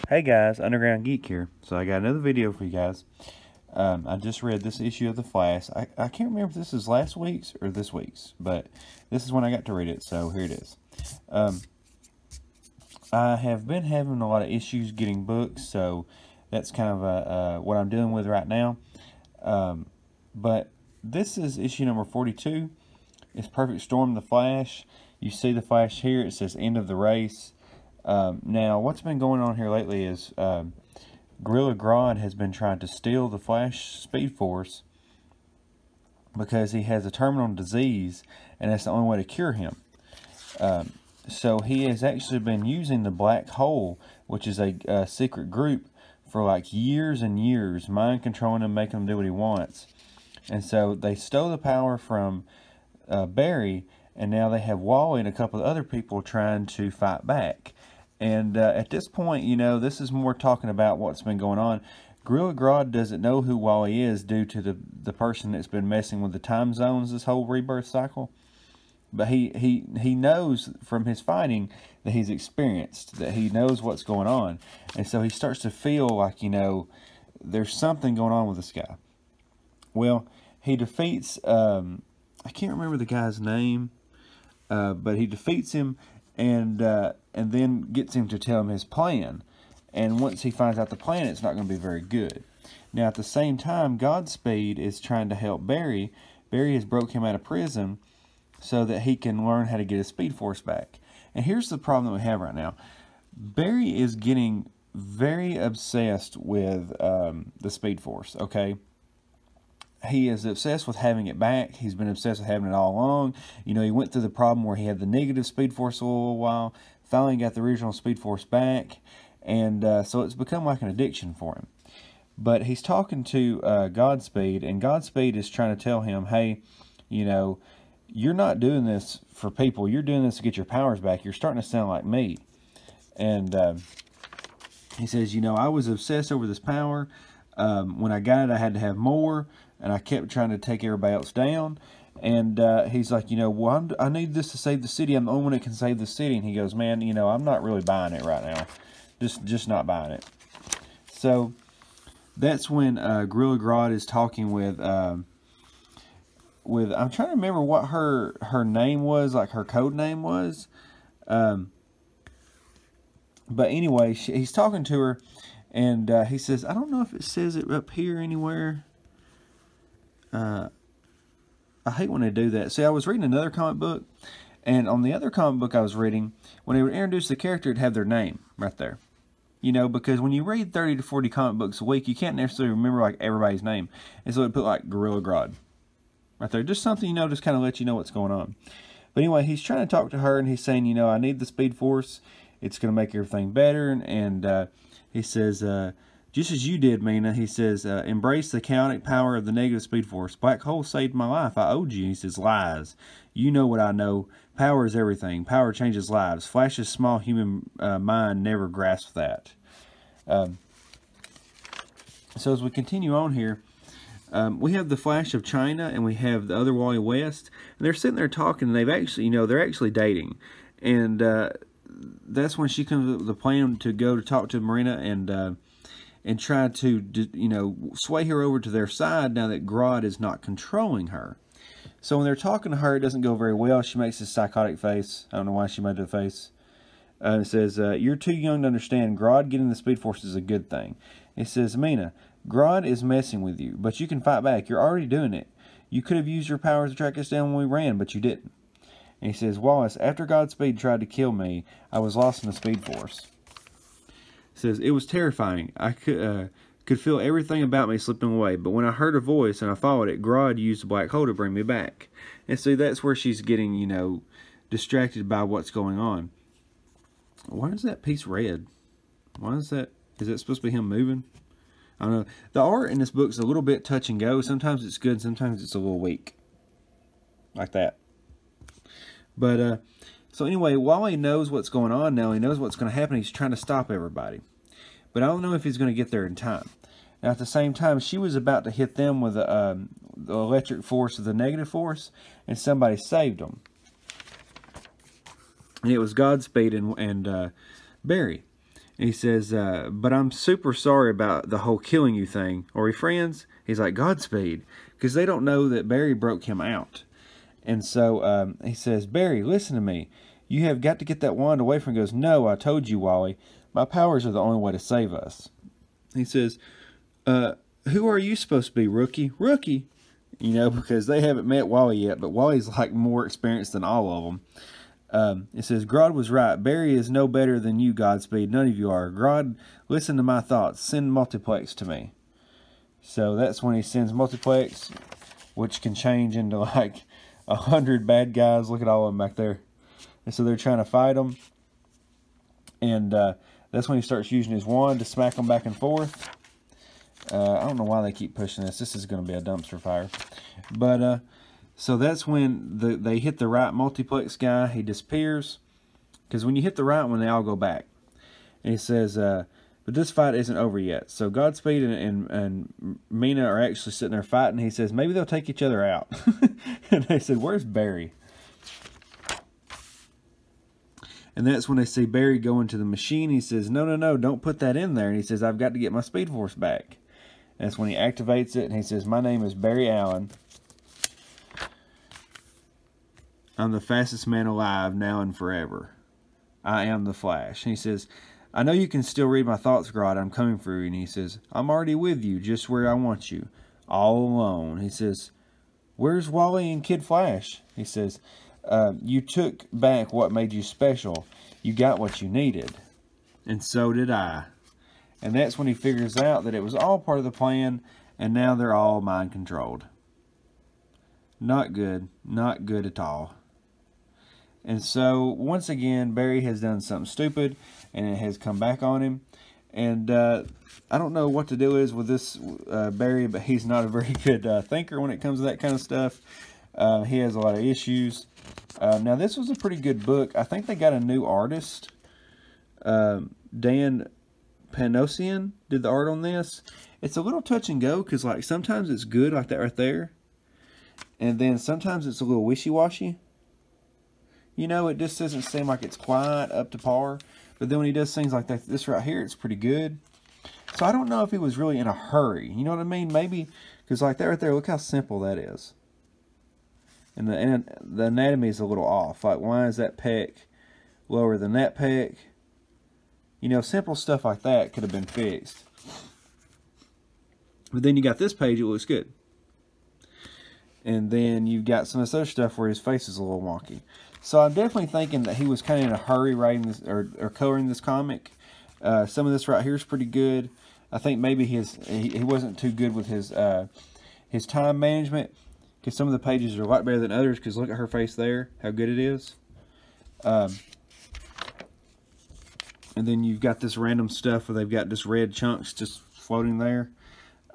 Hey guys, Underground Geek here. So I got another video for you guys. I just read this issue of The Flash. I can't remember if this is last week's or this week's, but this is when I got to read it, so here it is. I have been having a lot of issues getting books, so that's kind of what I'm dealing with right now. But this is issue number 42. It's Perfect Storm, The Flash. You see The Flash here. It says End of the Race. Now, what's been going on here lately is Gorilla Grodd has been trying to steal the Flash Speed Force because he has a terminal disease, and that's the only way to cure him. So he has actually been using the Black Hole, which is a secret group, for like years and years, mind controlling him, making him do what he wants. And so they stole the power from Barry, and now they have Wally and a couple of other people trying to fight back. And at this point, you know, this is more talking about what's been going on. Gorilla Grodd doesn't know who Wally is due to the person that's been messing with the time zones this whole rebirth cycle. But he knows from his fighting that he's experienced, that he knows what's going on. And so he starts to feel like, you know, there's something going on with this guy. Well, he defeats, I can't remember the guy's name, but he defeats him and then gets him to tell him his plan. And once he finds out the plan, it's not going to be very good. Now, at the same time, Godspeed is trying to help Barry. Barry has broke him out of prison so that he can learn how to get his Speed Force back. And here's the problem that we have right now. Barry is getting very obsessed with the Speed Force, okay? He is obsessed with having it back. He's been obsessed with having it all along. You know, he went through the problem where he had the negative Speed Force a little while, finally got the original Speed Force back, and so it's become like an addiction for him. But he's talking to Godspeed, and Godspeed is trying to tell him, hey, you know, you're not doing this for people. You're doing this to get your powers back. You're starting to sound like me. And he says, you know, I was obsessed over this power. When I got it, I had to have more, and I kept trying to take everybody else down. And he's like, you know, well, I need this to save the city. I'm the only one that can save the city. And he goes, man, you know, I'm not really buying it right now. Just not buying it. So that's when Gorilla Grodd is talking with I'm trying to remember what her name was, like her code name was. But anyway, he's talking to her, and he says, I don't know if it says it up here anywhere. I hate when they do that. See, I was reading another comic book, and on the other comic book I was reading, when they would introduce the character, it'd have their name right there. You know, because when you read 30 to 40 comic books a week, you can't necessarily remember like everybody's name. And so it'd put like Gorilla Grodd right there. Just something, you know, just kind of let you know what's going on. But anyway, he's trying to talk to her, and he's saying, you know, I need the Speed Force. It's going to make everything better. And he says, just as you did, Mina, he says, embrace the chaotic power of the negative Speed Force. Black Hole saved my life. I owed you. He says, lies. You know what I know. Power is everything. Power changes lives. Flash's small human mind never grasped that. So as we continue on here, we have the Flash of China, and we have the other Wally West. And they're sitting there talking, and they've actually, you know, they're actually dating. And that's when she comes up with the plan to go to talk to Marina and try to, you know, sway her over to their side now that Grodd is not controlling her. So when they're talking to her, it doesn't go very well. She makes this psychotic face. I don't know why she made the face. It says, you're too young to understand. Grodd getting the Speed Force is a good thing. It says, Mina, Grodd is messing with you, but you can fight back. You're already doing it. You could have used your powers to track us down when we ran, but you didn't. And he says, Wallace, after Godspeed tried to kill me, I was lost in the Speed Force. It says, it was terrifying. I could feel everything about me slipping away. But when I heard a voice and I followed it, Grodd used the Black Hole to bring me back. And see, that's where she's getting, you know, distracted by what's going on. Why is that piece red? Why is that? Is that supposed to be him moving? I don't know. The art in this book is a little bit touch and go. Sometimes it's good, sometimes it's a little weak. Like that. But, so anyway, Wally knows what's going on now. He knows what's going to happen. He's trying to stop everybody. But I don't know if he's going to get there in time. Now, at the same time, she was about to hit them with the electric force of the negative force, and somebody saved them. And it was Godspeed and Barry. And he says, but I'm super sorry about the whole killing you thing. Are we friends? He's like, Godspeed. Because they don't know that Barry broke him out. And so he says, Barry, listen to me. You have got to get that wand away from him. He goes, no, I told you, Wally. My powers are the only way to save us. He says, who are you supposed to be, rookie? Rookie? You know, because they haven't met Wally yet, but Wally's like more experienced than all of them. It says, Grodd was right. Barry is no better than you, Godspeed. None of you are. Grodd, listen to my thoughts. Send Multiplex to me. So that's when he sends Multiplex, which can change into like 100 bad guys. Look at all of them back there. And so they're trying to fight him. And that's when he starts using his wand to smack them back and forth. I don't know why they keep pushing this. This is going to be a dumpster fire. But, so that's when they hit the right Multiplex guy. He disappears. Because when you hit the right one, they all go back. And he says, but this fight isn't over yet. So Godspeed and Mina are actually sitting there fighting. He says, maybe they'll take each other out. And they said, where's Barry? And that's when they see Barry go into the machine. He says, no, no, no, don't put that in there. And he says, I've got to get my Speed Force back. And that's when he activates it. And he says, my name is Barry Allen. I'm the fastest man alive now and forever. I am the Flash. And he says, I know you can still read my thoughts, Grodd. I'm coming for you. And he says, I'm already with you, just where I want you. All alone. He says, where's Wally and Kid Flash? He says, you took back what made you special. You got what you needed. And so did I. And that's when he figures out that it was all part of the plan, and now they're all mind controlled. Not good. Not good at all. And so, once again, Barry has done something stupid, and it has come back on him. And I don't know what the deal is with this Barry, but he's not a very good thinker when it comes to that kind of stuff. He has a lot of issues. Now, this was a pretty good book. I think they got a new artist. Dan Panosian did the art on this. It's a little touch and go, because like sometimes it's good, like that right there. And then sometimes it's a little wishy-washy. You know, it just doesn't seem like it's quite up to par. But then when he does things like that, this right here, it's pretty good. So I don't know if he was really in a hurry. You know what I mean? Maybe, because like that right there, look how simple that is. And the anatomy is a little off. Like, why is that pec lower than that pec? You know, simple stuff like that could have been fixed. But then you got this page, it looks good. And then you've got some of this other stuff where his face is a little wonky. So I'm definitely thinking that he was kind of in a hurry writing this or coloring this comic. Some of this right here is pretty good. I think maybe he wasn't too good with his time management, because some of the pages are a lot better than others. Because look at her face there, how good it is. And then you've got this random stuff where they've got just red chunks just floating there.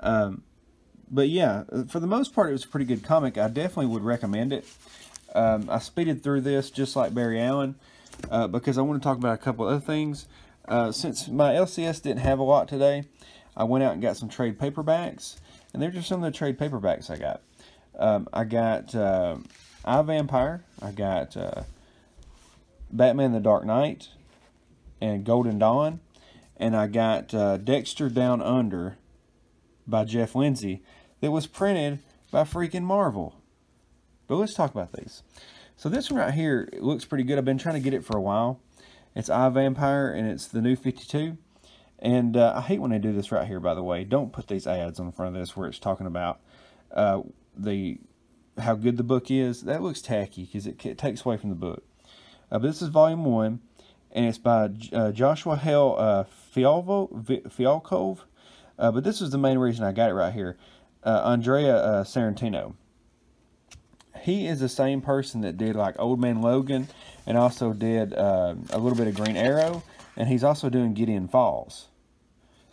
But yeah, for the most part, it was a pretty good comic. I definitely would recommend it. I speeded through this just like Barry Allen because I want to talk about a couple other things. Since my LCS didn't have a lot today, I went out and got some trade paperbacks. And they're just some of the trade paperbacks I got. I got iVampire. I got Batman the Dark Knight and Golden Dawn. And I got Dexter Down Under by Jeff Lindsay that was printed by freaking Marvel. But let's talk about these. So this one right here, it looks pretty good. I've been trying to get it for a while. It's iVampire, and it's the New 52. And I hate when they do this right here, by the way. Don't put these ads on the front of this where it's talking about how good the book is. That looks tacky because it takes away from the book. But this is Volume 1, and it's by Joshua Hale Fialkov. But this is the main reason I got it right here. Andrea Sorrentino. He is the same person that did like Old Man Logan and also did a little bit of Green Arrow. And he's also doing Gideon Falls.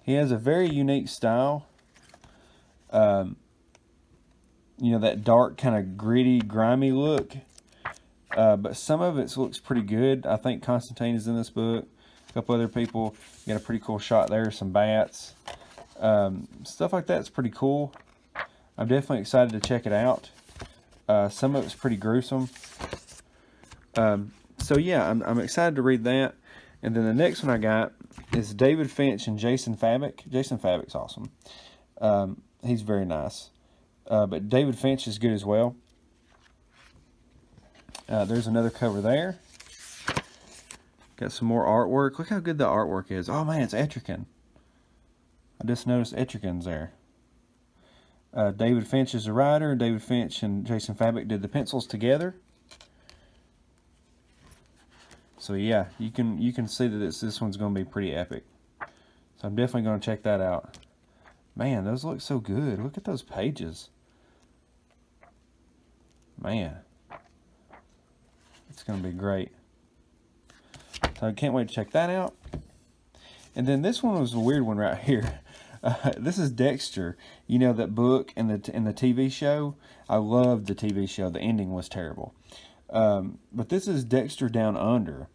He has a very unique style. You know, that dark kind of gritty, grimy look. But some of it looks pretty good. I think Constantine is in this book. A couple other people. Got a pretty cool shot there. Some bats. Stuff like that's pretty cool. I'm definitely excited to check it out. Some of it's pretty gruesome. So yeah, I'm excited to read that. And then the next one I got is David Finch and Jason Fabok. Jason Fabok's awesome. He's very nice. But David Finch is good as well. There's another cover there. Got some more artwork. Look how good the artwork is. Oh man, it's Etrigan. I just noticed Etrigan's there. David Finch is the writer. David Finch and Jason Fabok did the pencils together. So yeah, you can see that this one's going to be pretty epic. So I'm definitely going to check that out. Man, those look so good. Look at those pages. Man, it's going to be great. So I can't wait to check that out. And then this one was a weird one right here. This is Dexter. You know that book and the TV show? I loved the TV show. The ending was terrible. But this is Dexter Down Under.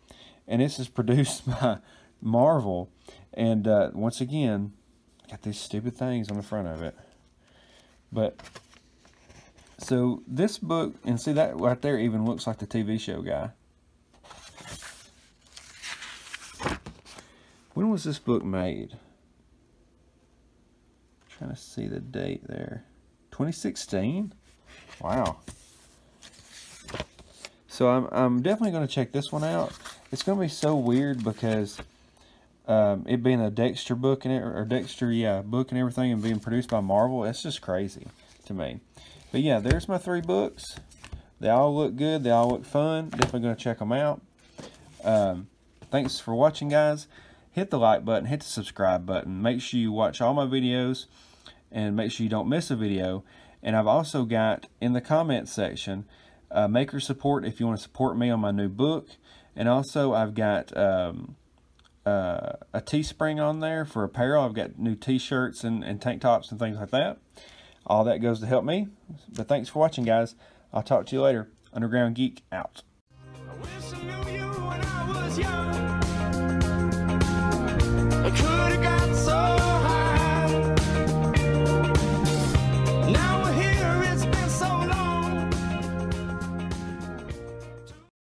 And this is produced by Marvel. And once again, got these stupid things on the front of it. But, so this book, and see that right there even looks like the TV show guy. When was this book made? Trying to see the date there. 2016? Wow. So I'm definitely going to check this one out. It's going to be so weird because it being a Dexter book and or Dexter, yeah, book and everything, and being produced by Marvel, it's just crazy to me. But yeah, there's my 3 books. They all look good. They all look fun. Definitely going to check them out. Thanks for watching, guys. Hit the like button, hit the subscribe button. Make sure you watch all my videos and make sure you don't miss a video. And I've also got in the comments section maker support if you want to support me on my new book. And also I've got a Teespring on there for apparel. I've got new t-shirts and tank tops and things like that. All that goes to help me. But thanks for watching, guys. I'll talk to you later. Underground Geek out. I wish I knew you when I was young.